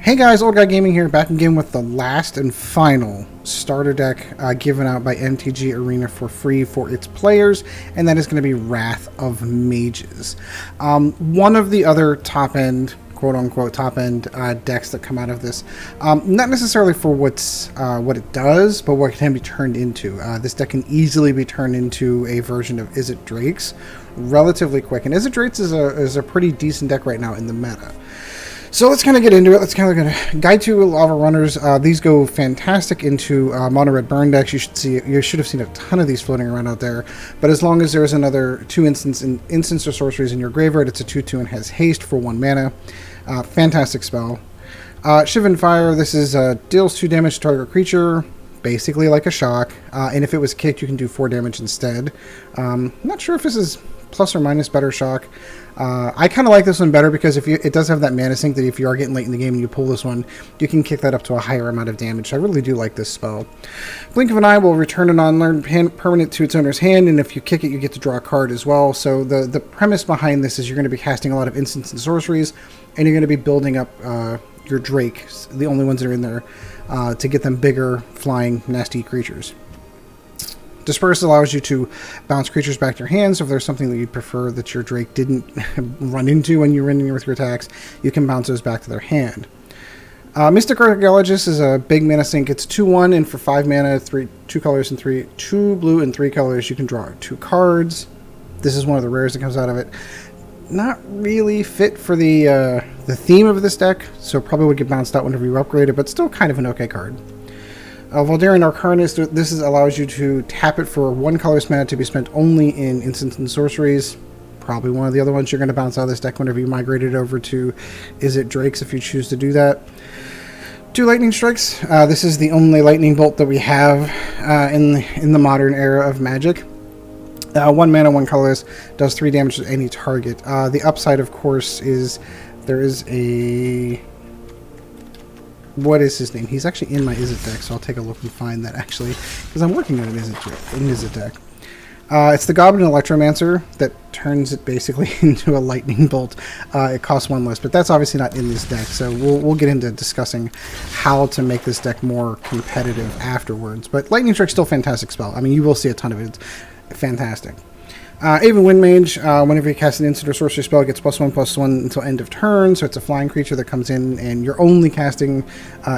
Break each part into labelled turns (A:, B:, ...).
A: Hey guys, Old Guy Gaming here, back again with the last and final starter deck given out by MTG Arena for free for its players, and that is going to be Wrath of Mages. One of the other top-end, quote-unquote top-end decks that come out of this, not necessarily for what it does, but what it can be turned into. This deck can easily be turned into a version of Is It Drake's relatively quick, and Is It Drake's is a pretty decent deck right now in the meta. So let's kind of get into it. Let's kind of look at Ghitu Lavarunner. These go fantastic into mono red burn decks. You should have seen a ton of these floating around out there. But as long as there's another 2 instants or sorceries in your graveyard, it's a 2/2 and has haste for 1 mana. Fantastic spell. Shivan Fire. This is deals 2 damage to target creature, basically like a shock. And if it was kicked, you can do 4 damage instead. Not sure if this is plus or minus better shock. I kind of like this one better because it does have that mana sink that if you are getting late in the game and you pull this one, you can kick that up to a higher amount of damage. So I really do like this spell. Blink of an Eye will return an unlearned permanent to its owner's hand, and if you kick it, you get to draw a card as well. So the premise behind this is you're going to be casting a lot of instants and sorceries, and you're going to be building up your Drake, the only ones that are in there, to get them bigger, flying, nasty creatures. Disperse allows you to bounce creatures back to your hand, so if there's something that you prefer that your Drake didn't run into when you were in with your attacks, you can bounce those back to their hand. Mystic Archaeologist is a big mana sink. It's 2/1, and for 5 mana, 2 colors and 2 blue and 3 colors, you can draw 2 cards. This is one of the rares that comes out of it. Not really fit for the theme of this deck, so probably would get bounced out whenever you upgrade it, but still kind of an okay card. Vodalian Arcanist, this allows you to tap it for 1 colorless mana to be spent only in instants and sorceries. Probably one of the other ones you're going to bounce out of this deck whenever you migrate it over to Is It Drake's if you choose to do that. 2 lightning strikes. This is the only lightning bolt that we have in the modern era of Magic. 1 mana, 1 colorless, does 3 damage to any target. The upside, of course, is there is a... What is his name? He's actually in my Is It deck, so I'll take a look and find that actually, because I'm working on an Is It deck. It's the Goblin Electromancer that turns it basically into a lightning bolt. It costs 1 less, but that's obviously not in this deck, so we'll get into discussing how to make this deck more competitive afterwards. But Lightning Strike's still a fantastic spell. I mean, you will see a ton of it. It's fantastic. Aven Mage, whenever you cast an instant or sorcery spell, it gets +1/+1 until end of turn, so it's a flying creature that comes in, and you're only casting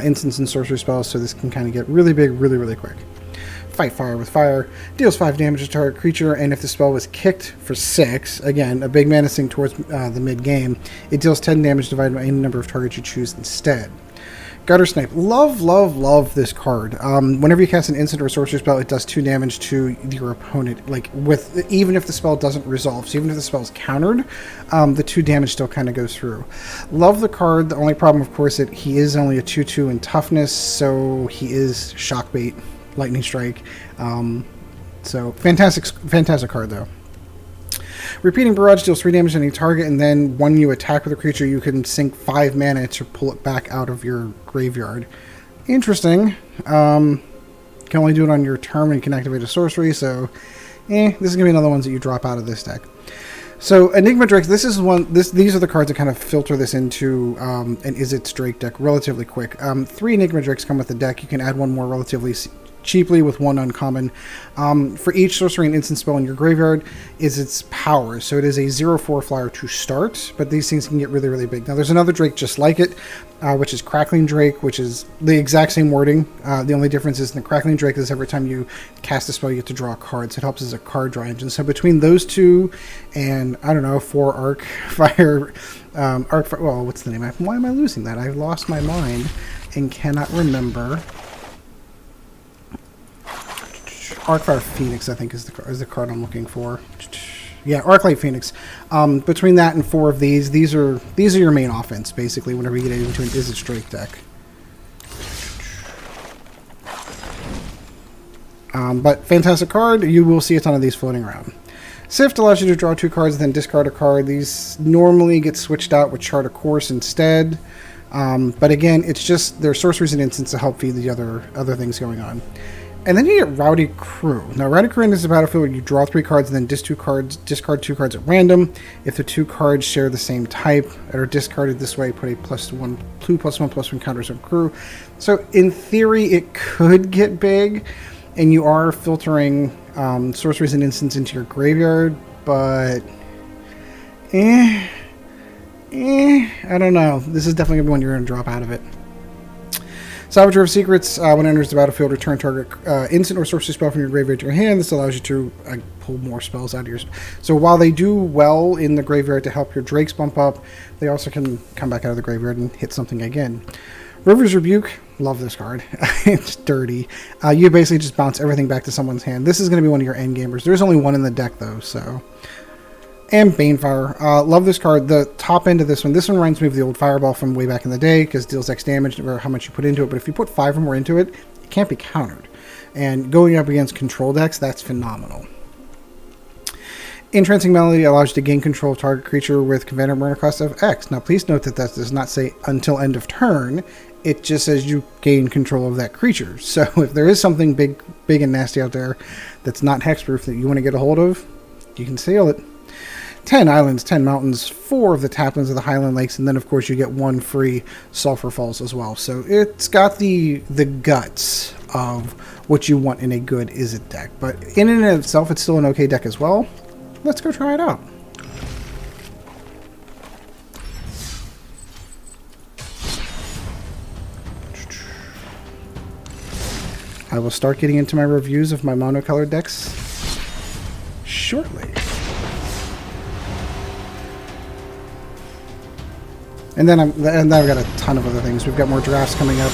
A: instants and sorcery spells, so this can kind of get really big, really, really quick. Fight Fire with Fire, deals 5 damage to target creature, and if the spell was kicked for 6, again, a big mana sink towards the mid-game, it deals 10 damage divided by any number of targets you choose instead. Guttersnipe. Love this card. Whenever you cast an instant or sorcery spell, it does 2 damage to your opponent. Even if the spell doesn't resolve, so even if the spell is countered, the 2 damage still kind of goes through. Love the card. The only problem, of course, that he is only a 2/2 in toughness, so he is shock bait, lightning strike. So fantastic card though. Repeating Barrage deals 3 damage to any target, and then when you attack with a creature, you can sink 5 mana to pull it back out of your graveyard. Interesting. You can only do it on your turn when you can activate a sorcery, so this is going to be another one that you drop out of this deck. So Enigma Drake, these are the cards that kind of filter this into an Is It Drake deck relatively quick. 3 Enigma Drakes come with the deck. You can add 1 more relatively cheaply with 1 uncommon. For each sorcery and instant spell in your graveyard is its power. So it is a 0/4 flyer to start, but these things can get really, really big. Now there's another Drake just like it, which is Crackling Drake, which is the exact same wording. The only difference is in the Crackling Drake is every time you cast a spell, you get to draw a card. So it helps as a card draw engine. So between those 2 and, I don't know, 4 Arc Fire, well, what's the name? Why am I losing that? I've lost my mind and cannot remember. Arcfire Phoenix, I think, is the card I'm looking for. Yeah, Arclight Phoenix. Between that and 4 of these are your main offense, basically, whenever you get into an Is It Drake deck. But fantastic card. You will see a ton of these floating around. Sift allows you to draw 2 cards, then discard a card. These normally get switched out with Chart a Course instead. But again, it's just, they're sorceries and instants to help feed the other things going on. And then you get Rowdy Crew. Now, Rowdy Crew is a battlefield where you draw 3 cards and then discard 2 cards at random. If the 2 cards share the same type or are discarded this way, put a +2/+1/+1 counters on crew. So, in theory, it could get big, and you are filtering sorceries and instants into your graveyard, but I don't know. This is definitely going to be one you're going to drop out of it. Salvager of Secrets, when it enters the battlefield, return target instant or sorcery spell from your graveyard to your hand. This allows you to pull more spells out of your... So while they do well in the graveyard to help your Drakes bump up, they also can come back out of the graveyard and hit something again. River's Rebuke, love this card. It's dirty. You basically just bounce everything back to someone's hand. This is going to be one of your end gamers. There's only one in the deck, though, so... And Banefire. Love this card. The top end of this one reminds me of the old Fireball from way back in the day, because it deals X damage no matter how much you put into it. But if you put 5 or more into it, it can't be countered. And going up against control decks, that's phenomenal. Entrancing Melody allows you to gain control of target creature with Commander Burner cost of X. Now, please note that that does not say until end of turn. It just says you gain control of that creature. So if there is something big and nasty out there that's not hexproof that you want to get a hold of, you can sail it. 10 islands, 10 mountains, 4 of the taplands of the Highland Lakes, and then of course you get 1 free Sulfur Falls as well. So it's got the guts of what you want in a good Izzet deck. But in and of itself, it's still an okay deck as well. Let's go try it out. I will start getting into my reviews of my monocolored decks shortly. And then I've got a ton of other things. We've got more drafts coming up.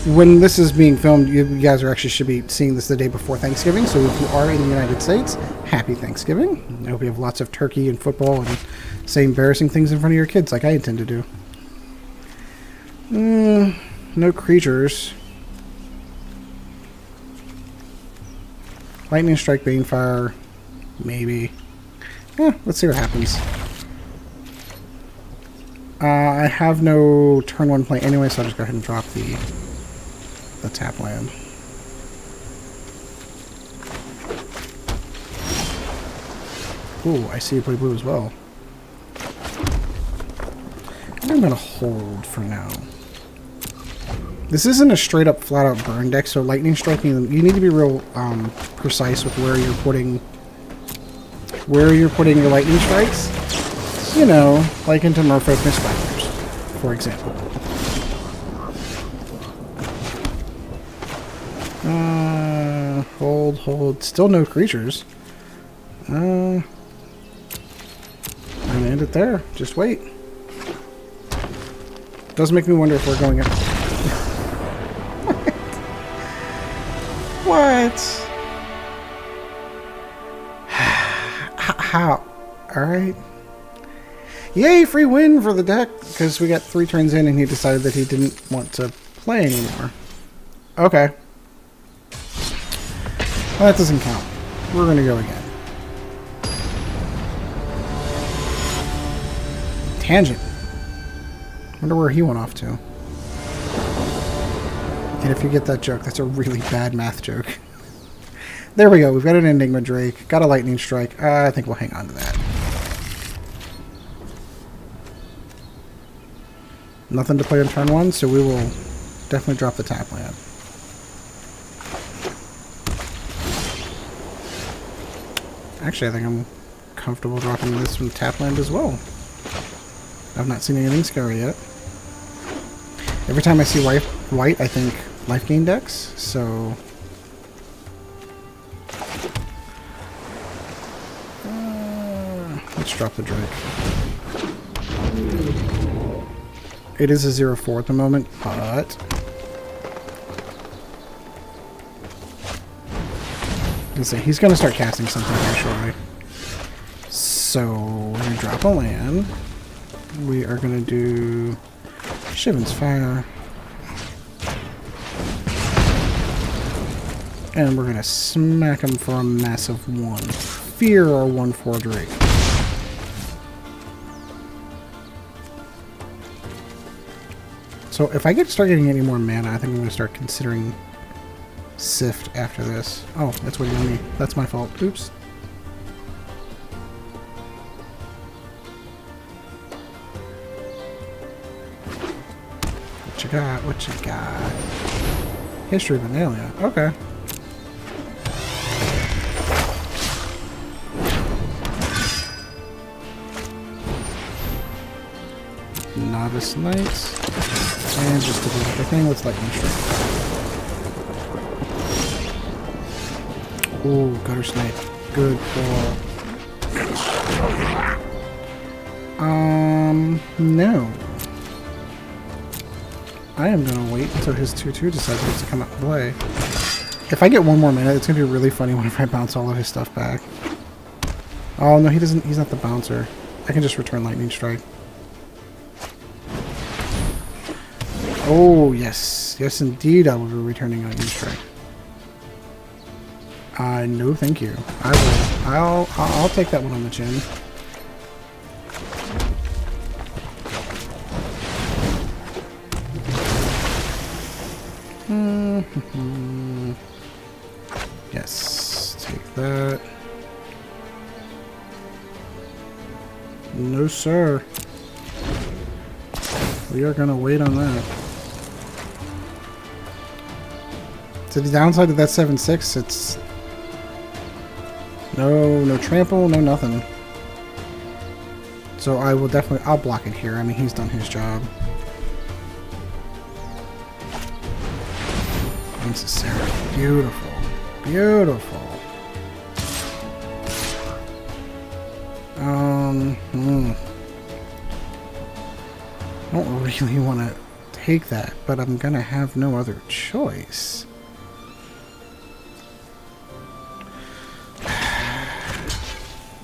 A: When this is being filmed, you guys should be seeing this the day before Thanksgiving. So if you are in the United States, happy Thanksgiving. I hope you have lots of turkey and football and say embarrassing things in front of your kids like I intend to do. No creatures. Lightning Strike, Banefire, maybe. Let's see what happens. I have no turn 1 play anyway, so I'll just go ahead and drop the tap land. Ooh, I see you play blue as well. I'm going to hold for now. This isn't a straight up flat out burn deck, so lightning striking them, you need to be real precise with where you're putting your lightning strikes. You know, like into Merfolk Misfires, for example. Hold. Still no creatures. I'm gonna end it there. Just wait. Does make me wonder if we're going up. What? How? Alright. Yay, free win for the deck, because we got 3 turns in and he decided that he didn't want to play anymore. Okay. Well, that doesn't count. We're going to go again. Tangent. Wonder where he went off to. And if you get that joke, that's a really bad math joke. There we go. We've got an Enigma Drake. Got a Lightning Strike. I think we'll hang on to that. Nothing to play on turn 1, so we will definitely drop the tap land. Actually, I think I'm comfortable dropping this from tap land as well. I've not seen anything scary yet. Every time I see white, I think life gain decks, so... let's drop the Drake. It is a 0-4 at the moment, but... he's going to start casting something here shortly. So, we're going to drop a land. We are going to do Shivan Fire. And we're going to smack him for a massive 1. Fear our 1-4 Drake. So if I start getting any more mana, I think I'm going to start considering Sift after this. Oh, that's waiting on me. That's my fault. Oops. What you got? What you got? History of Vanilla. Okay. Novice Knights. And just to do everything, let's lightning strike. Ooh, Guttersnipe. Good ball. No. I am gonna wait until his 2/2 decides to come out and play. If I get one more minute, it's gonna be really funny whenever I bounce all of his stuff back. Oh no, he doesn't. He's not the bouncer. I can just return lightning strike. Oh yes, yes indeed, I will be returning lightning strike. No, thank you. I will. I'll take that one on the chin. Yes, take that. No, sir. We are gonna wait on that. To the downside of that 7/6, it's no trample, no nothing. So I will definitely, I'll block it here. I mean, he's done his job. Necessary. Beautiful. Beautiful. I don't really want to take that, but I'm gonna have no other choice.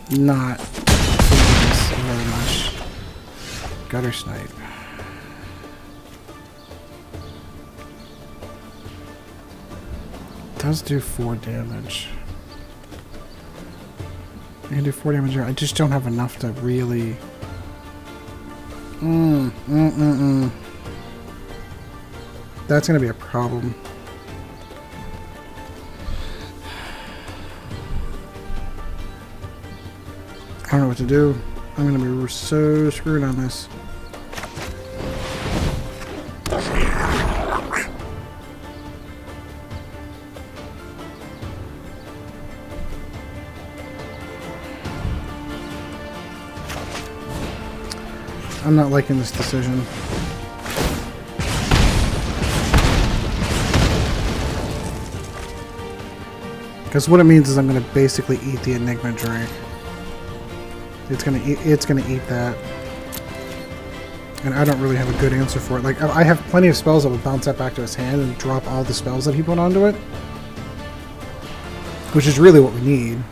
A: Not very much. Guttersnipe. Does do 4 damage. I can do 4 damage here. I just don't have enough to really. That's gonna be a problem. I don't know what to do. I'm gonna be so screwed on this. I'm not liking this decision. Because what it means is I'm going to basically eat the Enigma Drake. It's gonna eat that. And I don't really have a good answer for it. Like, I have plenty of spells that will bounce that back to his hand and drop all the spells that he put onto it. Which is really what we need.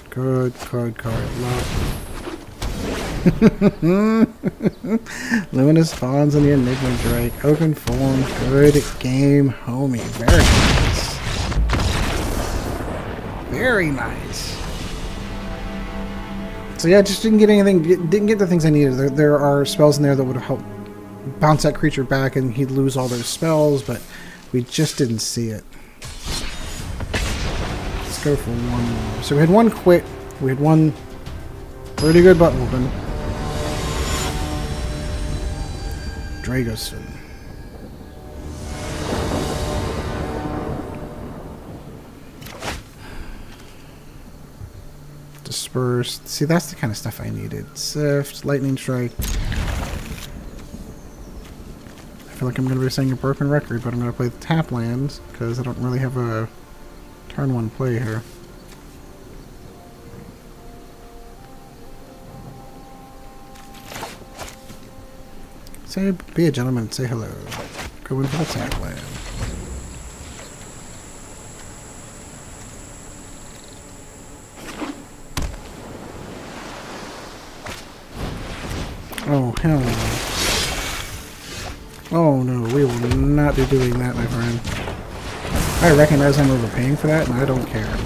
A: Good. Love. Luminous Spawns and the Enigma Drake. Open form. Good game, homie. Very nice. Very nice. So yeah, just didn't get anything. Didn't get the things I needed. There are spells in there that would have helped bounce that creature back, and he'd lose all those spells, but we just didn't see it. Let's go for one more. So we had one quit. We had one pretty good butt whooping. Dragoston. Disperse. See, that's the kind of stuff I needed. Sift, Lightning Strike. I feel like I'm going to be saying a broken record, but I'm going to play the tap lands because I don't really have a turn 1 play here. Say, be a gentleman and say hello. Go in for the tap land. Oh, hell no. Oh no, we will not be doing that, my friend. I recognize I'm overpaying for that, and I don't care.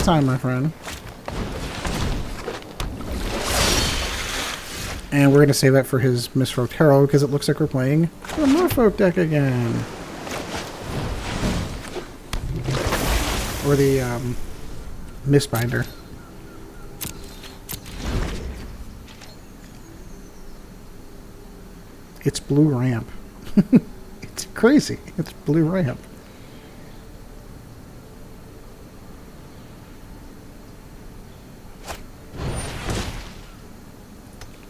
A: Anytime, my friend. And we're going to save that for his Misfolk Herald because it looks like we're playing the Merfolk deck again. Or the Mistbinder. It's blue ramp. It's crazy. It's blue ramp.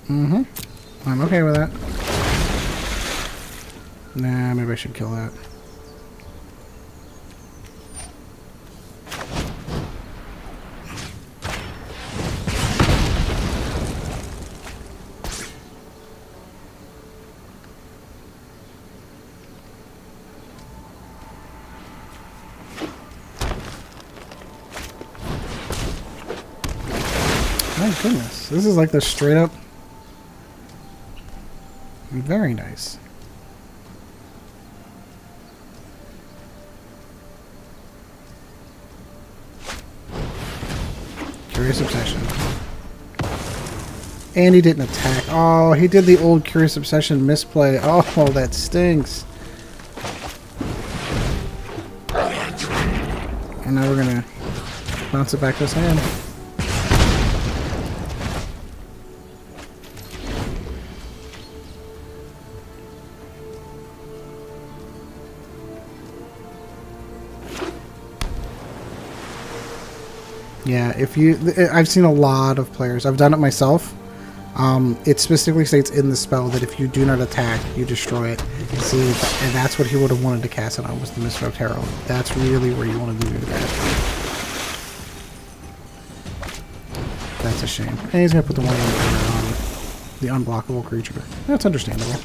A: Mm-hmm. I'm okay with that. Nah, maybe I should kill that. My goodness. This is like the straight up. Very nice. Curious Obsession. And he didn't attack. Oh, he did the old Curious Obsession misplay. Oh, that stinks. And now we're gonna bounce it back to his hand. Yeah, if you... I've seen a lot of players. I've done it myself. It specifically states in the spell that if you do not attack, you destroy it. See, and that's what he would have wanted to cast it on, was the Misfolk Herald. That's really where you want to do that. That's a shame. And he's going to put the one on the unblockable creature. That's understandable.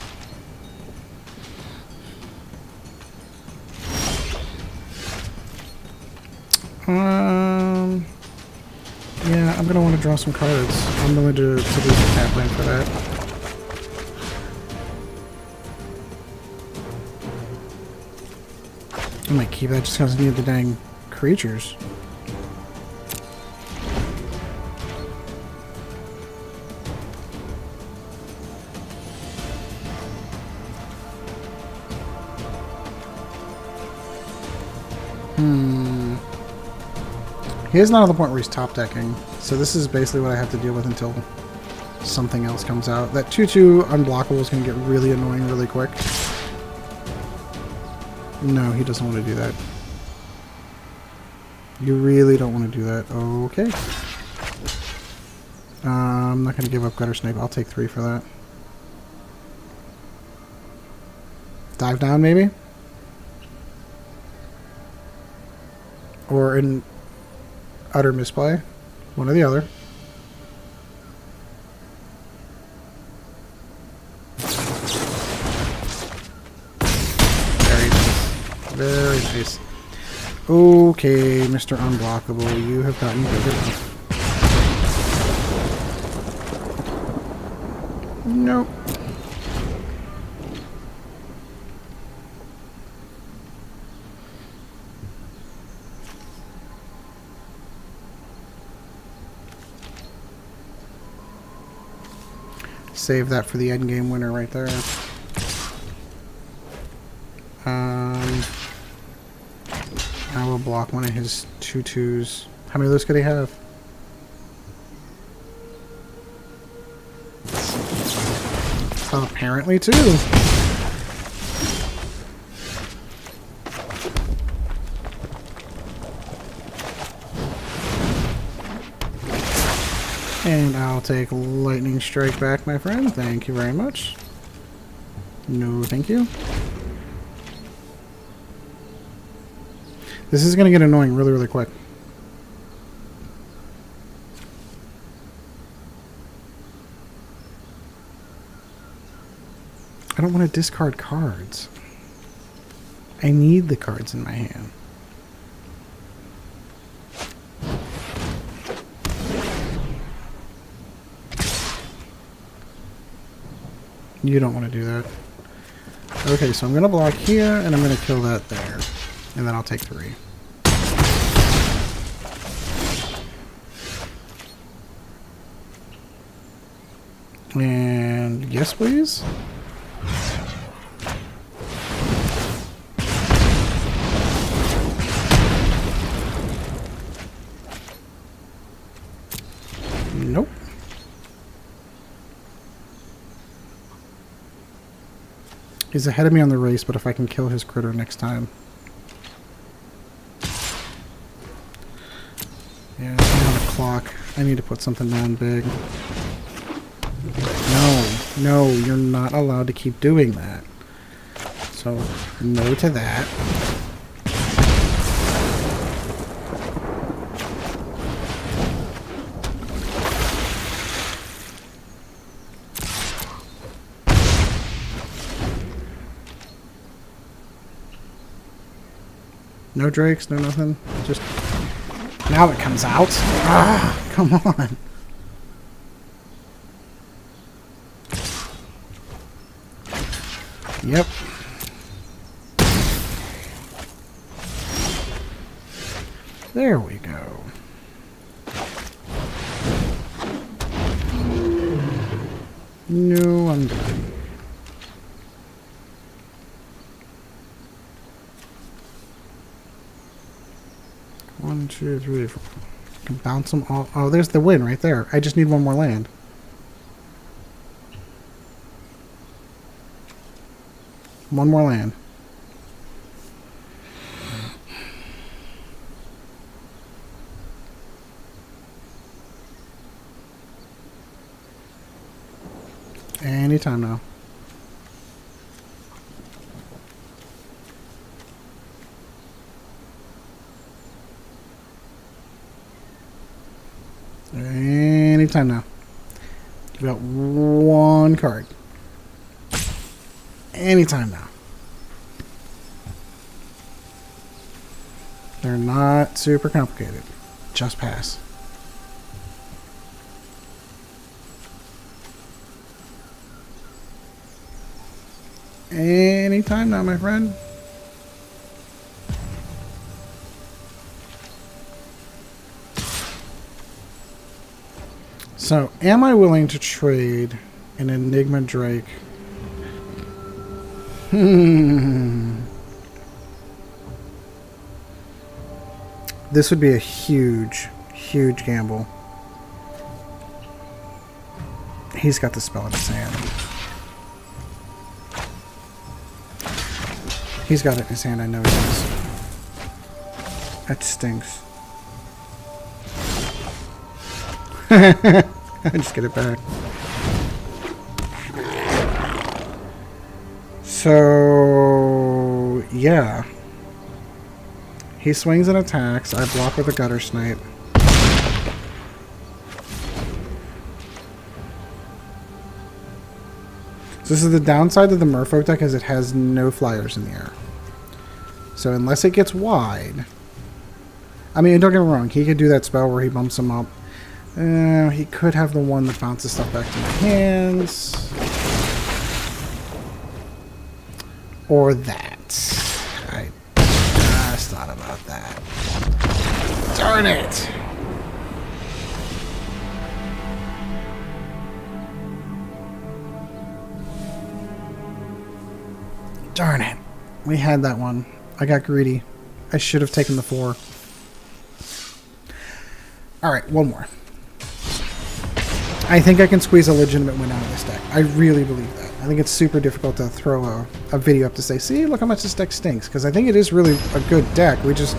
A: Yeah, I'm going to want to draw some cards. I'm going to lose the tap land for that. I might keep that just because I need the dang creatures. He is not at the point where he's top decking, so this is basically what I have to deal with until something else comes out. That 2/2 unblockable is going to get really annoying really quick. No, he doesn't want to do that. You really don't want to do that. Okay. I'm not going to give up Guttersnipe. I'll take 3 for that. Dive down, maybe? Or in utter misplay. One or the other. Very nice. Very nice. Okay, Mr. Unblockable, you have gotten big enough. Nope. Save that for the endgame winner right there. I will block one of his 2/2s. How many of those could he have? Apparently 2. And I'll take Lightning Strike back, my friend. Thank you very much. No, thank you. This is going to get annoying really, really quick. I don't want to discard cards. I need the cards in my hand. You don't want to do that. Okay, so I'm going to block here, and I'm going to kill that there. And then I'll take 3. And yes, please. Nope. He's ahead of me on the race, but if I can kill his critter next time. Yeah, it's on the clock. I need to put something down big. No, you're not allowed to keep doing that. So, no to that. No drakes, no nothing. Just now it comes out. Ah, come on. Yep. There we go. No, I'm good. One, two, three, four. I can bounce them all. Oh, there's the win right there. I just need one more land. One more land. Anytime now. Anytime now. You got one card. Anytime now. They're not super complicated. Just pass. Anytime now, my friend. So, am I willing to trade an Enigma Drake? This would be a huge, huge gamble. He's got the spell in his hand. He's got it in his hand, I know he does. That stinks. I just get it back. So, yeah. He swings and attacks. I block with a Guttersnipe. So this is the downside of the Merfolk deck, is it has no flyers in the air. So unless it gets wide... I mean, don't get me wrong. He could do that spell where he bumps him up. He could have the one that bounces stuff back to my hands. Or that. I just thought about that. Darn it! Darn it. We had that one. I got greedy. I should have taken the 4. Alright, one more. I think I can squeeze a legitimate win out of this deck. I really believe that. I think it's super difficult to throw a video up to say, see, look how much this deck stinks. Because I think it is really a good deck. We just...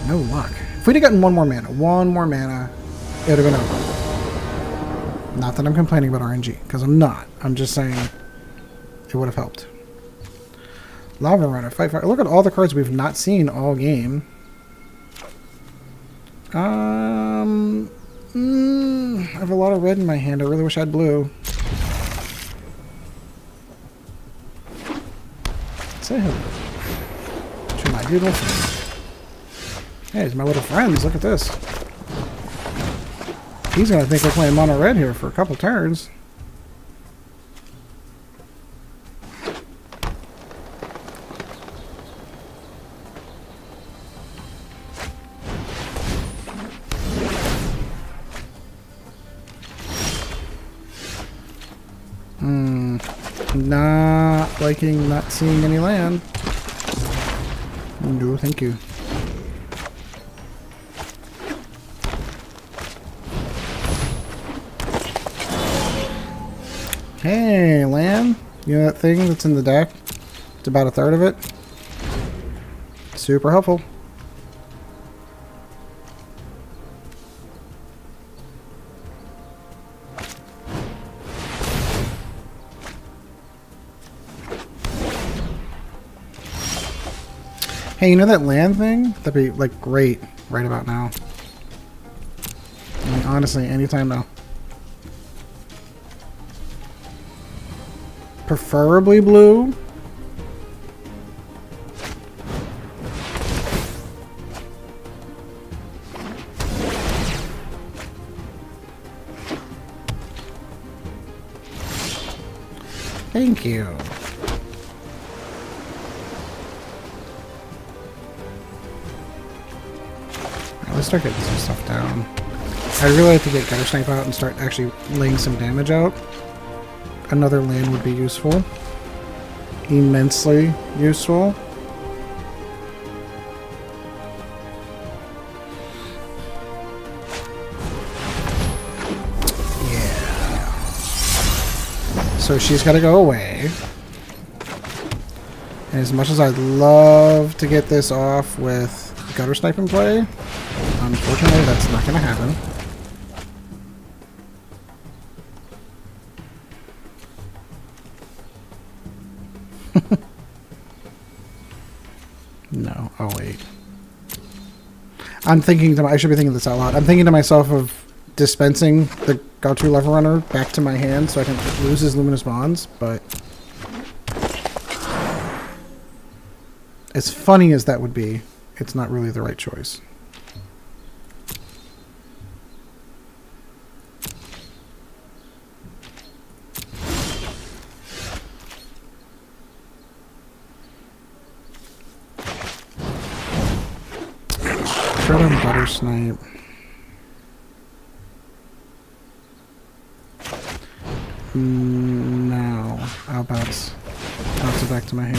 A: no luck. If we'd have gotten one more mana, it would have been over. Not that I'm complaining about RNG, because I'm not. I'm just saying it would have helped. Lava Runner, Fight Fire. Look at all the cards we've not seen all game. I have a lot of red in my hand. I really wish I had blue. Say hello to my little friends. Hey, it's my little friends. Look at this. He's going to think we're playing mono red here for a couple turns. I'm not liking not seeing any land. No, thank you. Hey, land. You know that thing that's in the deck? It's about a third of it. Super helpful. Hey, you know that land thing? That'd be, like, great right about now. I mean, honestly, anytime now. Preferably blue. Thank you. Let's start getting some stuff down. I'd really like to get Guttersnipe out and start actually laying some damage out. Another land would be useful. Immensely useful. Yeah. So she's got to go away. And as much as I'd love to get this off with Guttersnipe in play, unfortunately that's not going to happen. No. Oh, wait. I'm thinking to I should be thinking this out loud. I'm thinking to myself of dispensing the Ghitu Lavarunner back to my hand so I can lose his Luminous Bonds, but as funny as that would be, it's not really the right choice. Shred on Guttersnipe. No. I'll bounce it back to my hand.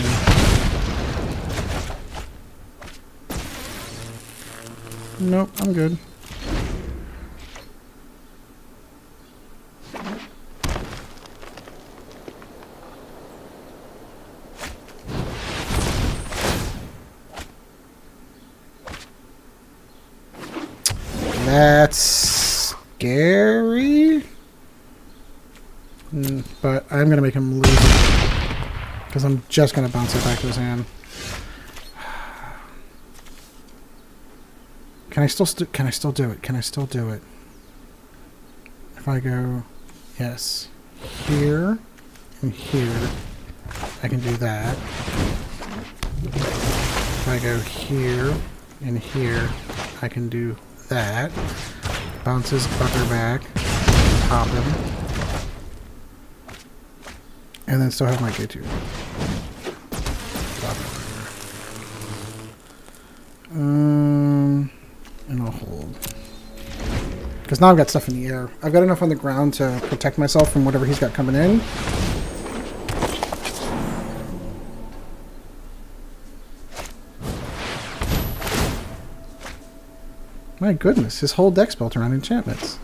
A: Nope, I'm good. That's scary. But I'm going to make him lose it. Because I'm just going to bounce it back to his hand. Can I still do it? Can I still do it? If I go, yes, here and here, I can do that. If I go here and here, I can do that. Bounces Butter back, pop him, and then still have my Ghitu. And I'll hold. Because now I've got stuff in the air. I've got enough on the ground to protect myself from whatever he's got coming in. My goodness, his whole deck's built around enchantments.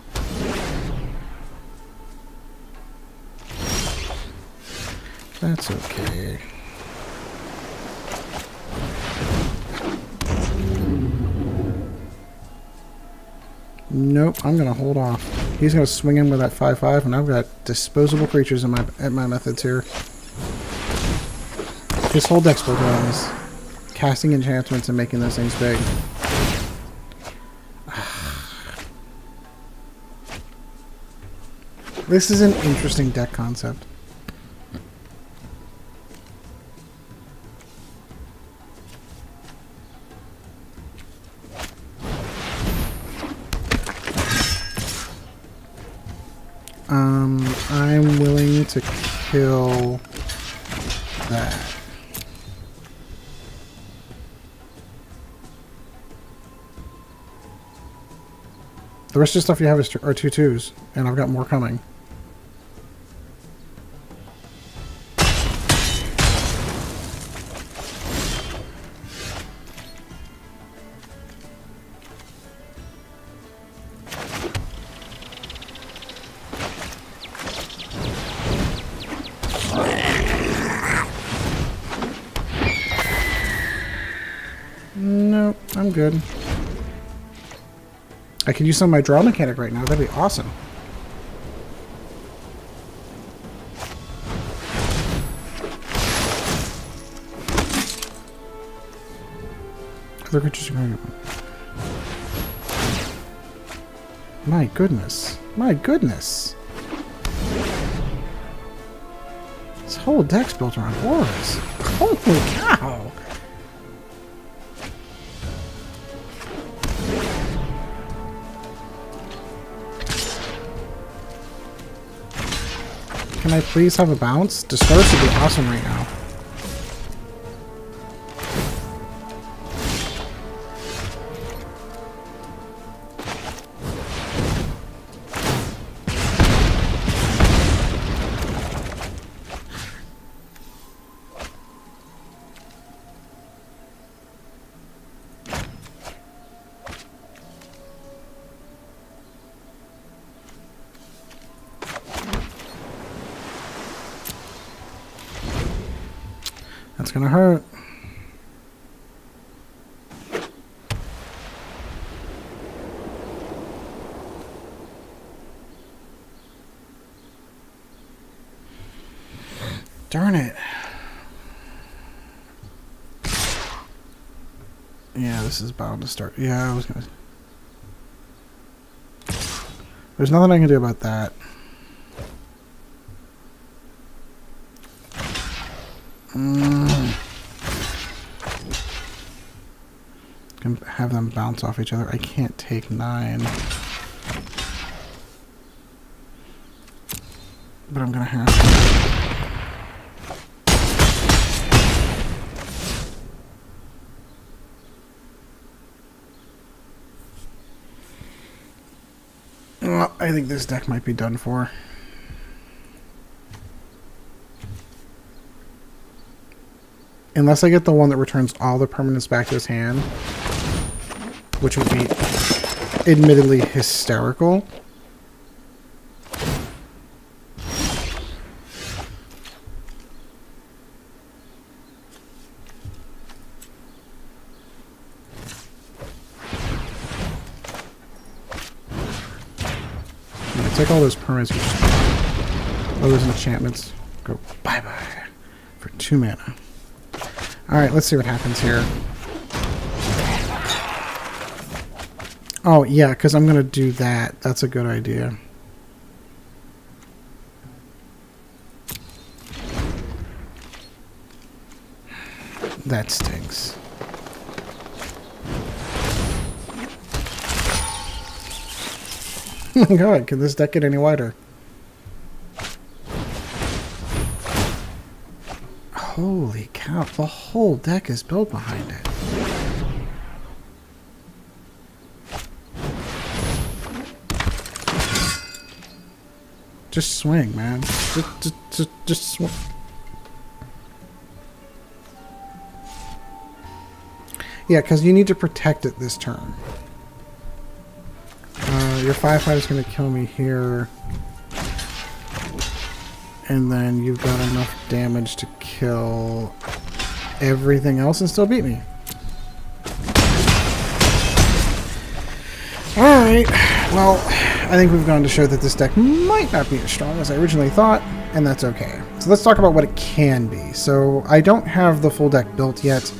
A: That's okay. Nope, I'm gonna hold off. He's gonna swing in with that 5/5, and I've got disposable creatures in my methods here. His whole deck's built around this, casting enchantments and making those things big. This is an interesting deck concept. I'm willing to kill that. The rest of the stuff you have is are 2/2s, and I've got more coming. good. I could use some of my draw mechanic right now. That'd be awesome. Other creatures are going. My goodness. My goodness. This whole deck's built around auras. Holy cow. Can I please have a bounce? Disperse would be awesome right now. That's gonna hurt. Darn it. Yeah, this is bound to start. Yeah, I was gonna... There's nothing I can do about that. Can have them bounce off each other. I can't take 9. But I'm gonna have to. Well, I think this deck might be done for. Unless I get the one that returns all the permanents back to his hand, which would be admittedly hysterical. Yeah, take all those permanents, all those enchantments, go bye-bye for 2 mana. Alright, let's see what happens here. Oh, yeah, because I'm going to do that. That's a good idea. That stinks. Oh my god, can this deck get any wider? Holy cow, the whole deck is built behind it. Just swing, man. Just swing. Yeah, because you need to protect it this turn. Your 5/5 is going to kill me here. And then you've got enough damage to kill everything else and still beat me. Alright, well, I think we've gone to show that this deck might not be as strong as I originally thought, and that's okay. So let's talk about what it can be. So I don't have the full deck built yet.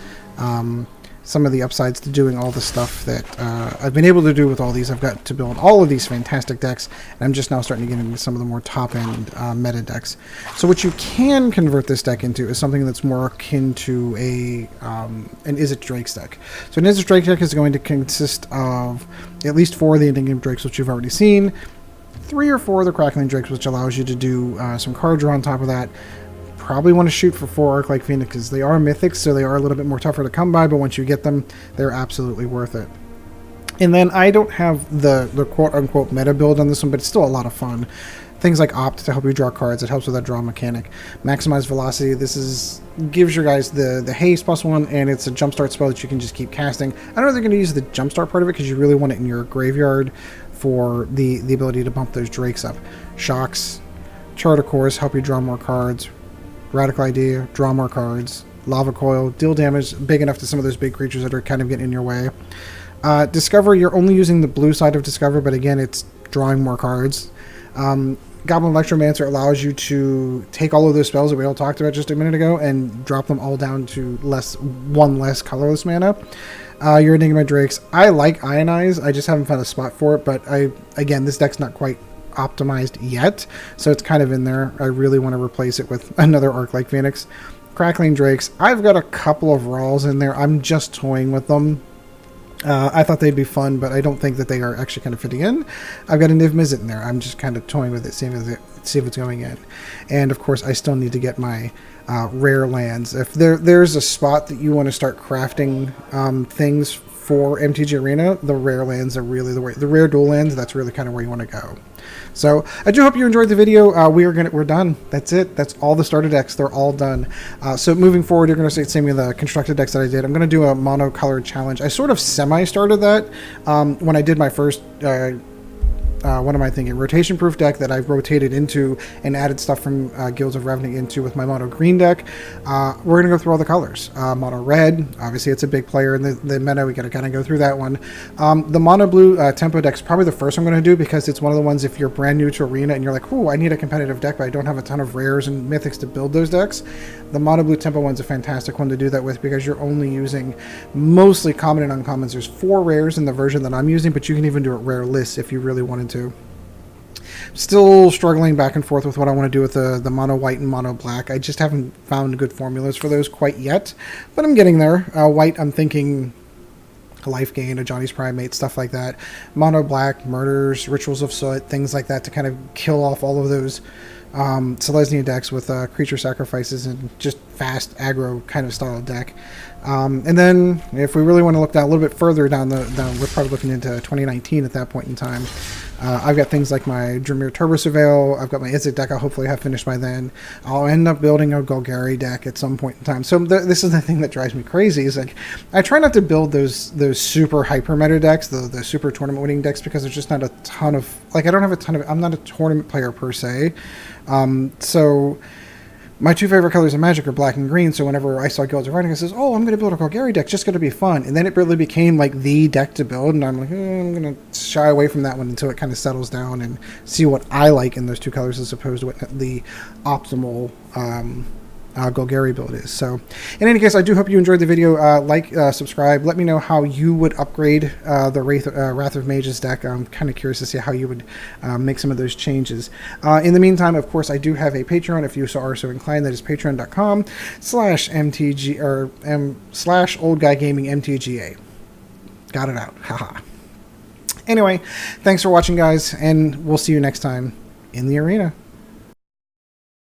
A: Some of the upsides to doing all the stuff that I've been able to do with all these. I've got to build all of these fantastic decks, and I'm just now starting to get into some of the more top-end meta decks. So what you can convert this deck into is something that's more akin to an Izzet Drake's deck. So an Izzet Drake deck is going to consist of at least 4 of the Enigma Drakes, which you've already seen, 3 or 4 of the Crackling Drakes, which allows you to do some card draw on top of that. Probably want to shoot for 4 Arc-like Phoenixes. They are mythics, so they are a little bit more tougher to come by, but once you get them, they're absolutely worth it. And then I don't have the quote-unquote meta build on this one, but it's still a lot of fun. Things like Opt to help you draw cards. It helps with that draw mechanic. Maximize Velocity. This gives your guys the haste +1, and it's a jumpstart spell that you can just keep casting. I don't know if they're going to use the jumpstart part of it because you really want it in your graveyard for the ability to bump those Drakes up. Shocks. Chart of Course, help you draw more cards. Radical Idea, draw more cards. Lava Coil, deal damage big enough to some of those big creatures that are kind of getting in your way. Discover, you're only using the blue side of Discover, but again, it's drawing more cards. Goblin Electromancer allows you to take all of those spells that we all talked about just a minute ago and drop them all down to one less colorless mana. Your Enigma Drakes, I like Ionize, I just haven't found a spot for it, but again, this deck's not quite optimized yet, so it's kind of in there. I really want to replace it with another Arc-like Phoenix. Crackling Drakes, I've got a couple of Rawls in there, I'm just toying with them. I thought they'd be fun, but I don't think that they are actually kind of fitting in. I've got a Niv Mizzet in there. I'm just kind of toying with it, see if it's going in. And of course, I still need to get my rare lands. If there's a spot that you want to start crafting things for MTG Arena, the rare lands are really the way. The rare dual lands, that's really kind of where you want to go. So I do hope you enjoyed the video. We're done. That's it. That's all the starter decks. They're all done. So moving forward, you're going to see me the constructed decks that I did. I'm going to do a mono-colored challenge. I sort of semi-started that when I did my first what am I thinking? Rotation-proof deck that I've rotated into and added stuff from Guilds of Ravnica into with my mono green deck. We're going to go through all the colors. Mono red, obviously it's a big player in the meta. We got to kind of go through that one. The mono blue tempo deck is probably the first I'm going to do because it's one of the ones if you're brand new to Arena and you're like, oh, I need a competitive deck, but I don't have a ton of rares and mythics to build those decks. The mono blue tempo one's a fantastic one to do that with because you're only using mostly common and uncommons. There's 4 rares in the version that I'm using, but you can even do it rareless if you really wanted to. Still struggling back and forth with what I want to do with the mono white and mono black. I just haven't found good formulas for those quite yet, but I'm getting there. White, I'm thinking a Life Gain, a Johnny's Primate, stuff like that. Mono black, Murders, Rituals of Soot, things like that to kind of kill off all of those Selesnya decks with creature sacrifices and just fast aggro kind of style deck. And then if we really want to look down a little bit further down we're probably looking into 2019 at that point in time. I've got things like my Dremir Turbo Surveil. I've got my Izzet deck I'll hopefully have finished by then. I'll end up building a Golgari deck at some point in time. So this is the thing that drives me crazy is like I try not to build those super hyper meta decks, the super tournament winning decks, because there's just not a ton of like I'm not a tournament player per se. So my 2 favorite colors in Magic are black and green, so whenever I saw Guilds of Ravnica, I says, oh, I'm going to build a Golgari deck, just going to be fun. And then it really became like the deck to build, and I'm like, I'm going to shy away from that one until it kind of settles down and see what I like in those 2 colors as opposed to what the optimal Golgari build is. So in any case, I do hope you enjoyed the video. Subscribe. Let me know how you would upgrade the Wrath of Mages deck. I'm kind of curious to see how you would make some of those changes. In the meantime, of course, I do have a Patreon if you are so inclined. That is patreon.com/MTG or /OldGuyGamingMTGA. Got it out. Haha. Anyway, thanks for watching, guys, and we'll see you next time in the arena.